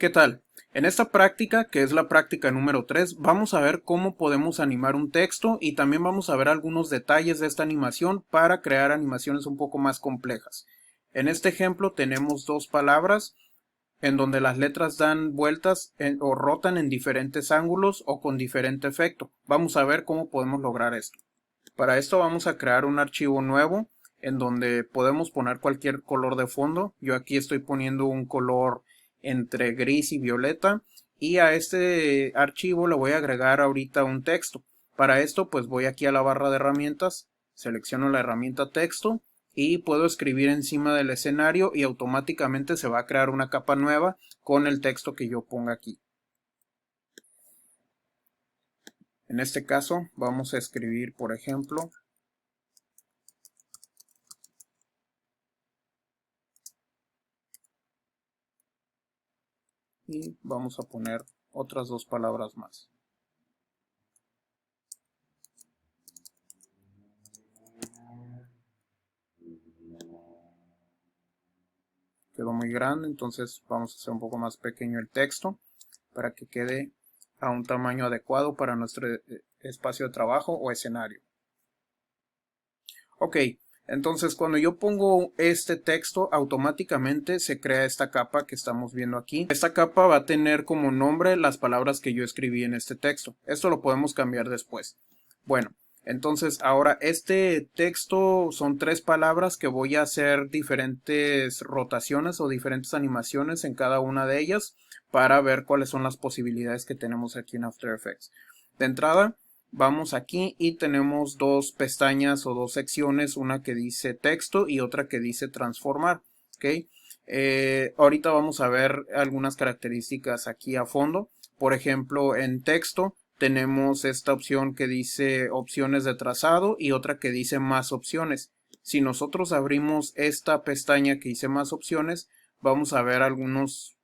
¿Qué tal? En esta práctica, que es la práctica número 3, vamos a ver cómo podemos animar un texto y también vamos a ver algunos detalles de esta animación para crear animaciones un poco más complejas. En este ejemplo tenemos dos palabras en donde las letras dan vueltas o rotan en diferentes ángulos o con diferente efecto. Vamos a ver cómo podemos lograr esto. Para esto vamos a crear un archivo nuevo en donde podemos poner cualquier color de fondo. Yo aquí estoy poniendo un color entre gris y violeta y a este archivo le voy a agregar ahorita un texto. Para esto pues voy aquí a la barra de herramientas, selecciono la herramienta texto y puedo escribir encima del escenario y automáticamente se va a crear una capa nueva con el texto que yo ponga aquí. En este caso vamos a escribir, por ejemplo, y vamos a poner otras dos palabras más. Quedó muy grande, entonces vamos a hacer un poco más pequeño el texto para que quede a un tamaño adecuado para nuestro espacio de trabajo o escenario. Ok, entonces cuando yo pongo este texto, automáticamente se crea esta capa que estamos viendo aquí. Esta capa va a tener como nombre las palabras que yo escribí en este texto. Esto lo podemos cambiar después. Bueno, entonces ahora este texto son tres palabras que voy a hacer diferentes rotaciones o diferentes animaciones en cada una de ellas para ver cuáles son las posibilidades que tenemos aquí en After Effects. De entrada, vamos aquí y tenemos dos pestañas o dos secciones, una que dice texto y otra que dice transformar. ¿Okay? Ahorita vamos a ver algunas características aquí a fondo. Por ejemplo, en texto tenemos esta opción que dice opciones de trazado y otra que dice más opciones. Si nosotros abrimos esta pestaña que dice más opciones, vamos a ver algunos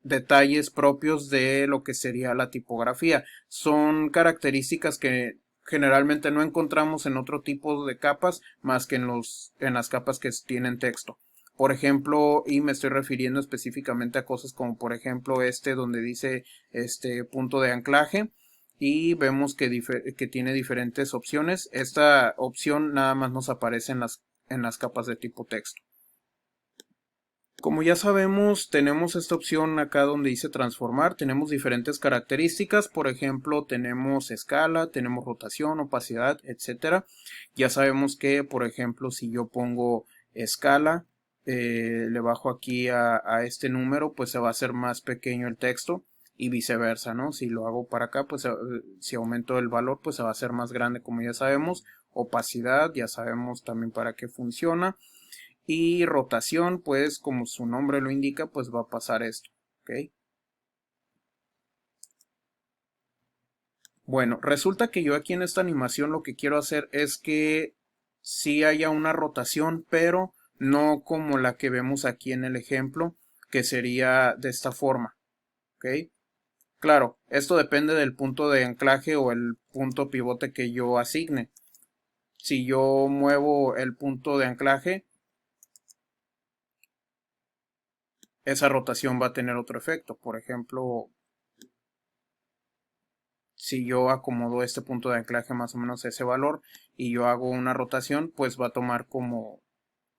detalles propios de lo que sería la tipografía. Son características que generalmente no encontramos en otro tipo de capas más que en las capas que tienen texto. Por ejemplo, y me estoy refiriendo específicamente a cosas como por ejemplo donde dice punto de anclaje y vemos que tiene diferentes opciones. Esta opción nada más nos aparece en las capas de tipo texto. Como ya sabemos, tenemos esta opción acá donde dice transformar, tenemos diferentes características, por ejemplo, tenemos escala, tenemos rotación, opacidad, etcétera. Ya sabemos que, por ejemplo, si yo pongo escala, le bajo aquí a este número, pues se va a hacer más pequeño el texto y viceversa, ¿no? Si lo hago para acá, pues si aumento el valor, pues se va a hacer más grande, como ya sabemos. Opacidad, ya sabemos también para qué funciona. Y rotación, pues como su nombre lo indica, pues va a pasar esto. ¿Ok? Bueno, resulta que yo aquí en esta animación lo que quiero hacer es que sí haya una rotación, pero no como la que vemos aquí en el ejemplo, que sería de esta forma. ¿Ok? Claro, esto depende del punto de anclaje o el punto pivote que yo asigne. Si yo muevo el punto de anclaje, esa rotación va a tener otro efecto. Por ejemplo, si yo acomodo este punto de anclaje más o menos a ese valor y yo hago una rotación, pues va a tomar como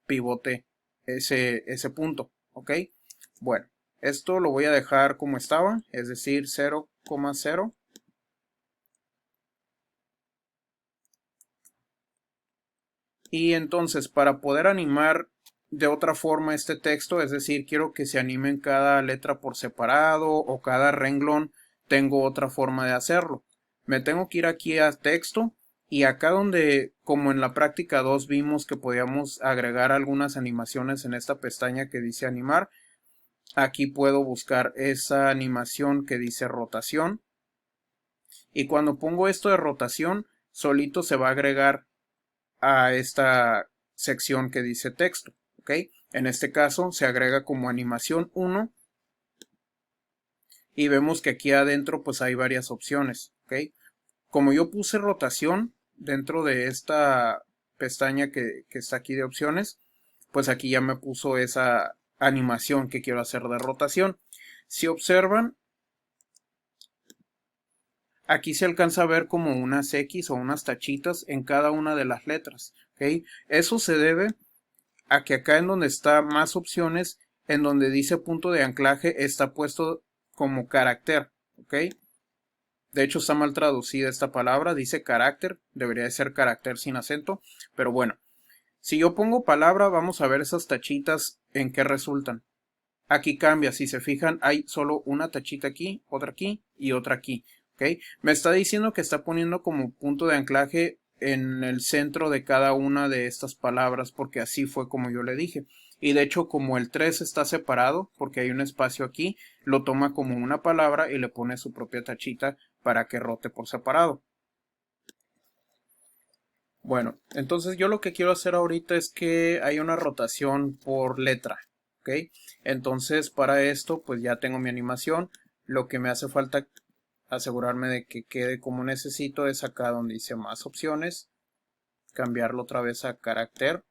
pivote ese punto. ¿Ok? Bueno, esto lo voy a dejar como estaba, es decir, 0,0. Y entonces, para poder animar de otra forma este texto, es decir, quiero que se animen cada letra por separado o cada renglón, tengo otra forma de hacerlo. Me tengo que ir aquí a texto y acá donde, como en la práctica 2 vimos que podíamos agregar algunas animaciones en esta pestaña que dice animar, aquí puedo buscar esa animación que dice rotación. Y cuando pongo esto de rotación, solito se va a agregar a esta sección que dice texto. ¿Ok? En este caso se agrega como animación 1 y vemos que aquí adentro pues hay varias opciones. ¿Ok? Como yo puse rotación dentro de esta pestaña que está aquí de opciones, pues aquí ya me puso esa animación que quiero hacer de rotación. Si observan, aquí se alcanza a ver como unas X o unas tachitas en cada una de las letras. ¿Ok? Eso se debe a que acá en donde está más opciones, en donde dice punto de anclaje, está puesto como carácter. ¿Ok? De hecho está mal traducida esta palabra, dice carácter, debería de ser carácter sin acento, pero bueno. Si yo pongo palabra, vamos a ver esas tachitas en qué resultan. Aquí cambia, si se fijan, hay solo una tachita aquí y otra aquí. ¿Ok? Me está diciendo que está poniendo como punto de anclaje en el centro de cada una de estas palabras, porque así fue como yo le dije. Y de hecho, como el 3 está separado, porque hay un espacio aquí, lo toma como una palabra y le pone su propia tachita para que rote por separado. Bueno, entonces yo lo que quiero hacer ahorita es que haya una rotación por letra, ¿ok? Entonces para esto pues ya tengo mi animación. Lo que me hace falta asegurarme de que quede como necesito es acá donde dice más opciones, cambiarlo otra vez a carácter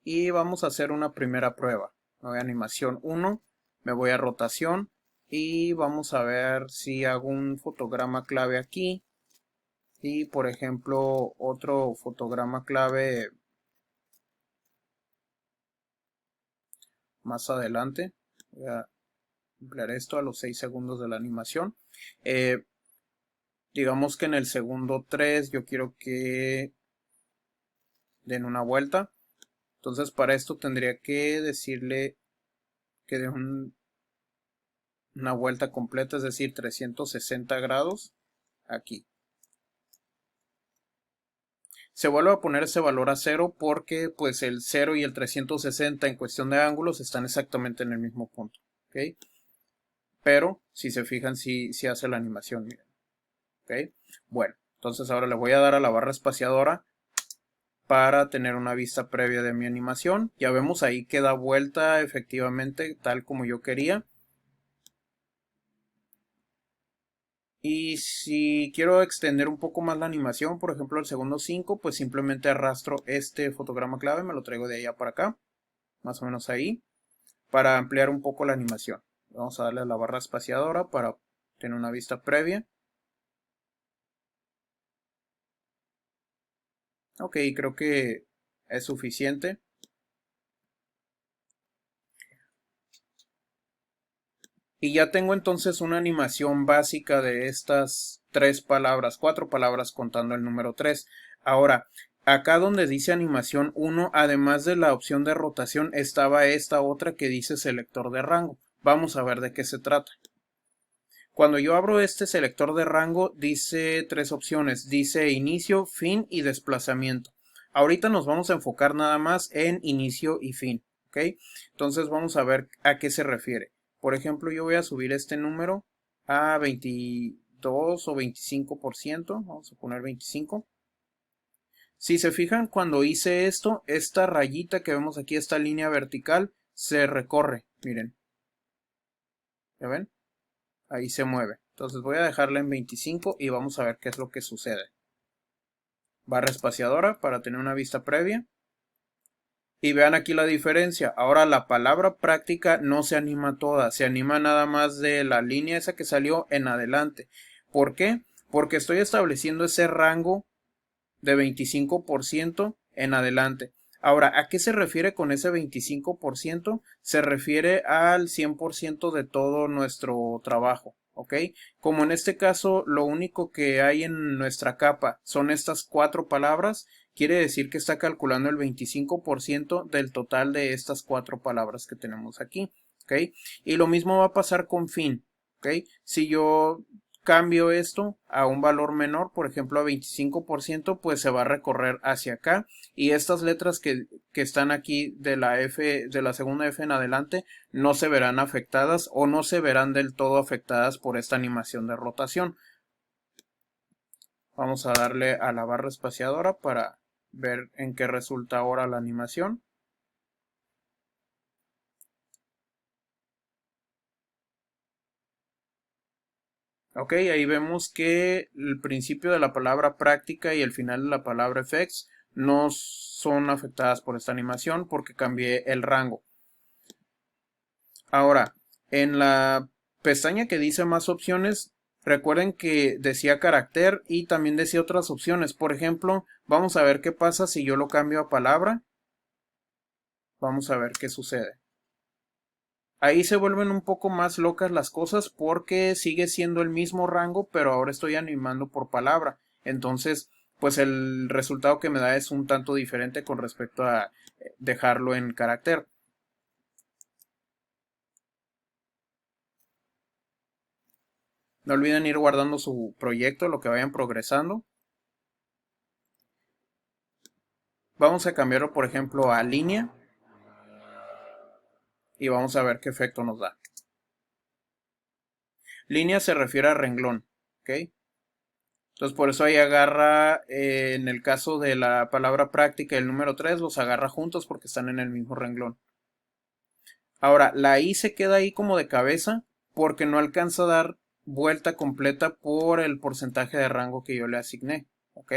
y vamos a hacer una primera prueba. Me voy a animación 1, me voy a rotación y vamos a ver si hago un fotograma clave aquí. Y por ejemplo otro fotograma clave más adelante. Voy a emplear esto a los 6 segundos de la animación. Digamos que en el segundo 3 yo quiero que den una vuelta. Entonces para esto tendría que decirle que den una vuelta completa, es decir, 360 grados aquí. Se vuelve a poner ese valor a 0 porque pues el 0 y el 360 en cuestión de ángulos están exactamente en el mismo punto. ¿Okay? Pero si se fijan si hace la animación, miren. ¿Okay? Bueno, entonces ahora le voy a dar a la barra espaciadora para tener una vista previa de mi animación. Ya vemos ahí que da vuelta efectivamente tal como yo quería. Y si quiero extender un poco más la animación, por ejemplo el segundo 5, pues simplemente arrastro este fotograma clave, me lo traigo de allá para acá, más o menos ahí, para ampliar un poco la animación. Vamos a darle a la barra espaciadora para tener una vista previa. Ok, creo que es suficiente. Y ya tengo entonces una animación básica de estas 4 palabras contando el número 3. Ahora, acá donde dice animación 1, además de la opción de rotación, estaba esta otra que dice selector de rango. Vamos a ver de qué se trata. Cuando yo abro este selector de rango, dice 3 opciones. Dice inicio, fin y desplazamiento. Ahorita nos vamos a enfocar nada más en inicio y fin. ¿Ok? Entonces vamos a ver a qué se refiere. Por ejemplo, yo voy a subir este número a 22 o 25%. Vamos a poner 25. Si se fijan, cuando hice esto, esta rayita que vemos aquí, esta línea vertical, se recorre. Miren. ¿Ya ven? Ahí se mueve. Entonces voy a dejarla en 25 y vamos a ver qué es lo que sucede. Barra espaciadora para tener una vista previa. Y vean aquí la diferencia. Ahora la palabra práctica no se anima toda. Se anima nada más de la línea esa que salió en adelante. ¿Por qué? Porque estoy estableciendo ese rango de 25% en adelante. Ahora, ¿a qué se refiere con ese 25%? Se refiere al 100% de todo nuestro trabajo, ¿ok? Como en este caso lo único que hay en nuestra capa son estas 4 palabras, quiere decir que está calculando el 25% del total de estas 4 palabras que tenemos aquí, ¿ok? Y lo mismo va a pasar con fin, ¿ok? Si yo cambio esto a un valor menor, por ejemplo a 25%, pues se va a recorrer hacia acá y estas letras que están aquí de la F, de la segunda F en adelante, no se verán afectadas o no se verán del todo afectadas por esta animación de rotación. Vamos a darle a la barra espaciadora para ver en qué resulta ahora la animación. Ok, ahí vemos que el principio de la palabra práctica y el final de la palabra effects no son afectadas por esta animación porque cambié el rango. Ahora, en la pestaña que dice más opciones, recuerden que decía carácter y también decía otras opciones. Por ejemplo, vamos a ver qué pasa si yo lo cambio a palabra. Vamos a ver qué sucede. Ahí se vuelven un poco más locas las cosas porque sigue siendo el mismo rango, pero ahora estoy animando por palabra. Entonces, pues el resultado que me da es un tanto diferente con respecto a dejarlo en carácter. No olviden ir guardando su proyecto, lo que vayan progresando. Vamos a cambiarlo, por ejemplo, a línea y vamos a ver qué efecto nos da. Línea se refiere a renglón, ¿ok? Entonces por eso ahí agarra, en el caso de la palabra práctica y el número 3, los agarra juntos porque están en el mismo renglón. Ahora, la I se queda ahí como de cabeza porque no alcanza a dar vuelta completa por el porcentaje de rango que yo le asigné, ¿ok?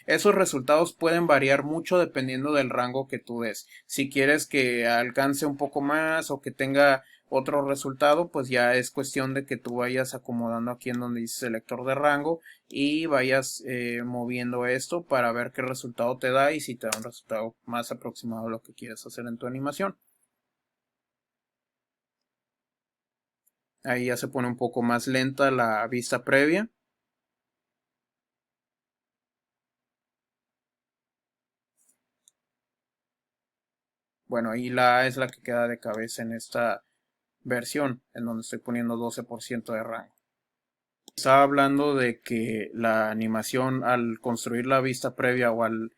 Esos resultados pueden variar mucho dependiendo del rango que tú des. Si quieres que alcance un poco más o que tenga otro resultado, pues ya es cuestión de que tú vayas acomodando aquí en donde dice selector de rango y vayas moviendo esto para ver qué resultado te da y si te da un resultado más aproximado a lo que quieres hacer en tu animación. Ahí ya se pone un poco más lenta la vista previa. Bueno, ahí la A es la que queda de cabeza en esta versión, en donde estoy poniendo 12% de rango. Estaba hablando de que la animación al construir la vista previa o al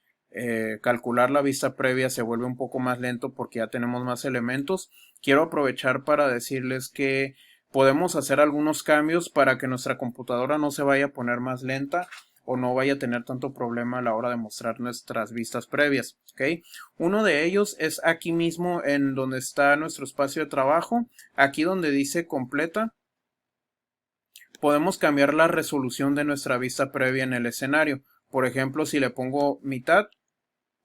calcular la vista previa se vuelve un poco más lento porque ya tenemos más elementos. Quiero aprovechar para decirles que podemos hacer algunos cambios para que nuestra computadora no se vaya a poner más lenta o no vaya a tener tanto problema a la hora de mostrar nuestras vistas previas, ¿ok? Uno de ellos es aquí mismo en donde está nuestro espacio de trabajo, aquí donde dice completa. Podemos cambiar la resolución de nuestra vista previa en el escenario. Por ejemplo, si le pongo mitad,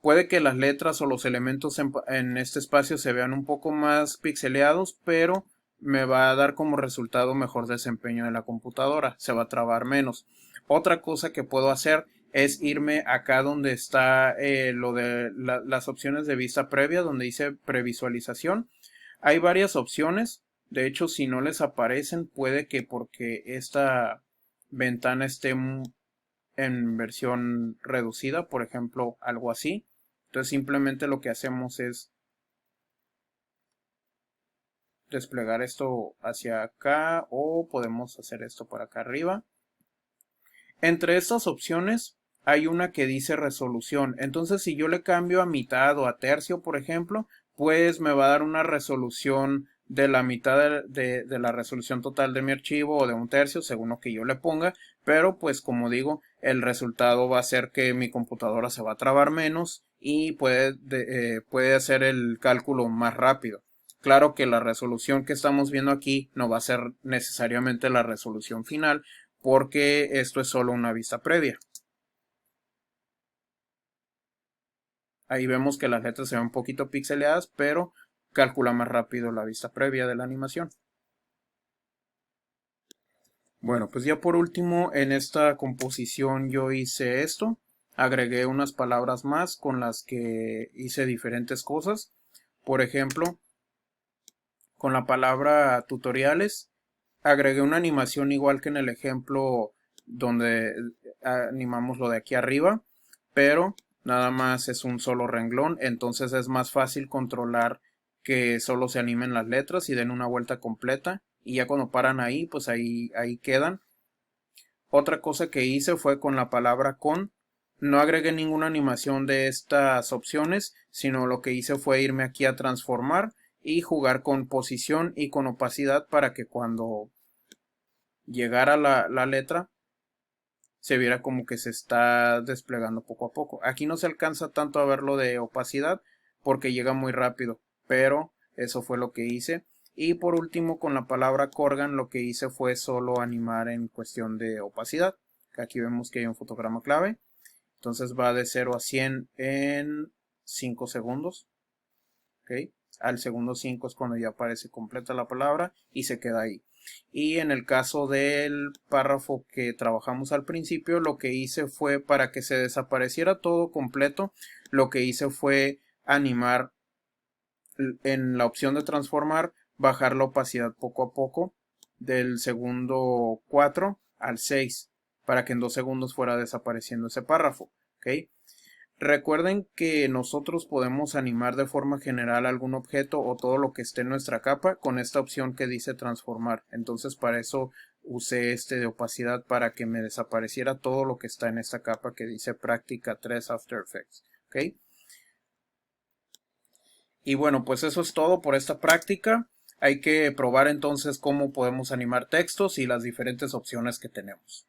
puede que las letras o los elementos en este espacio se vean un poco más pixeleados, pero me va a dar como resultado mejor desempeño de la computadora, se va a trabar menos. Otra cosa que puedo hacer es irme acá donde está lo de las opciones de vista previa, donde dice previsualización. Hay varias opciones. De hecho, si no les aparecen, puede que porque esta ventana esté en versión reducida, por ejemplo, algo así. Entonces simplemente lo que hacemos es desplegar esto hacia acá o podemos hacer esto por acá arriba. Entre estas opciones hay una que dice resolución. Entonces si yo le cambio a mitad o a tercio, por ejemplo, pues me va a dar una resolución de la mitad de la resolución total de mi archivo o de un tercio, según lo que yo le ponga. Pero pues como digo, el resultado va a ser que mi computadora se va a trabar menos y puede hacer el cálculo más rápido. Claro que la resolución que estamos viendo aquí no va a ser necesariamente la resolución final, porque esto es solo una vista previa. Ahí vemos que las letras se ven un poquito pixeleadas, pero calcula más rápido la vista previa de la animación. Bueno, pues ya por último, en esta composición yo hice esto. Agregué unas palabras más con las que hice diferentes cosas. Por ejemplo, con la palabra tutoriales, agregué una animación igual que en el ejemplo donde animamos lo de aquí arriba, pero nada más es un solo renglón, entonces es más fácil controlar que solo se animen las letras y den una vuelta completa y ya cuando paran ahí, pues ahí quedan. Otra cosa que hice fue con la palabra con. No agregué ninguna animación de estas opciones, sino lo que hice fue irme aquí a transformar y jugar con posición y con opacidad para que cuando llegara la letra se viera como que se está desplegando poco a poco. Aquí no se alcanza tanto a ver lo de opacidad porque llega muy rápido, pero eso fue lo que hice. Y por último, con la palabra Corgan, lo que hice fue solo animar en cuestión de opacidad. Aquí vemos que hay un fotograma clave. Entonces va de 0 a 100 en 5 segundos. ¿Okay? al segundo 5 es cuando ya aparece completa la palabra y se queda ahí. Y en el caso del párrafo que trabajamos al principio, lo que hice fue, para que se desapareciera todo completo, lo que hice fue animar en la opción de transformar, bajar la opacidad poco a poco del segundo 4 al 6 para que en 2 segundos fuera desapareciendo ese párrafo. ¿Ok? Recuerden que nosotros podemos animar de forma general algún objeto o todo lo que esté en nuestra capa con esta opción que dice transformar. Entonces para eso usé este de opacidad, para que me desapareciera todo lo que está en esta capa que dice práctica 3 After Effects. ¿Ok? Y bueno, pues eso es todo por esta práctica. Hay que probar entonces cómo podemos animar textos y las diferentes opciones que tenemos.